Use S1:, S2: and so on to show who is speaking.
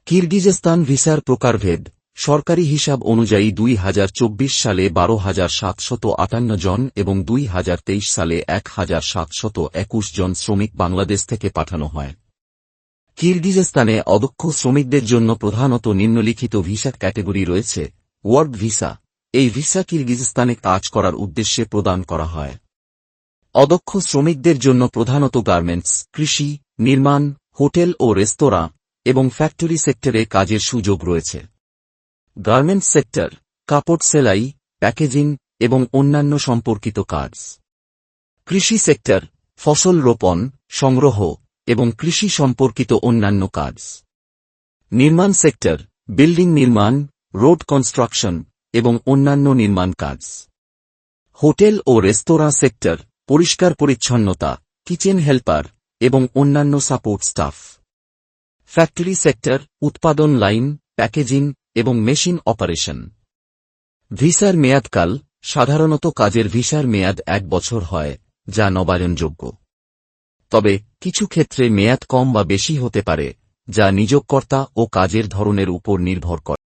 S1: কিরগিজস্তান ভিসার প্রকারভেদ। সরকারি হিসাব অনুযায়ী 2024 সালে 12,758 জন এবং 2023 সালে 1,721 জন শ্রমিক বাংলাদেশ থেকে পাঠানো হয়। কিরগিজস্তানে অদক্ষ শ্রমিকদের জন্য প্রধানত নিম্নলিখিত ভিসা ক্যাটেগরি রয়েছে। Work visa. এই ভিসা কিরগিজস্তানে কাজ করার উদ্দেশ্যে প্রদান করা হয়। অদক্ষ শ্রমিকদের জন্য প্রধানত গার্মেন্টস, কৃষি, নির্মাণ, হোটেল ও রেস্তোরাঁ এবং ফ্যাক্টরি সেক্টরে কাজের সুযোগ রয়েছে। গার্মেন্টস সেক্টর, কাপড় সেলাই, প্যাকেজিং এবং অন্যান্য সম্পর্কিত কাজ। কৃষি সেক্টর, ফসল রোপণ, সংগ্রহ এবং কৃষি সম্পর্কিত অন্যান্য কাজ। নির্মাণ সেক্টর, বিল্ডিং নির্মাণ, রোড কনস্ট্রাকশন এবং অন্যান্য নির্মাণ কাজ। হোটেল ও রেস্তোরাঁ সেক্টর, পরিষ্কার পরিচ্ছন্নতা, কিচেন হেল্পার এবং অন্যান্য সাপোর্ট স্টাফ। ফ্যাক্টরি সেক্টর, উৎপাদন লাইন, প্যাকেজিং এবং মেশিন অপারেশন। ভিসার মেয়াদকাল। সাধারণত কাজের ভিসার মেয়াদ 1 বছর হয়, যা নবায়নযোগ্য। তবে কিছু ক্ষেত্রে মেয়াদ কম বা বেশি হতে পারে, যা নিয়োগকর্তা ও কাজের ধরনের উপর নির্ভর করে।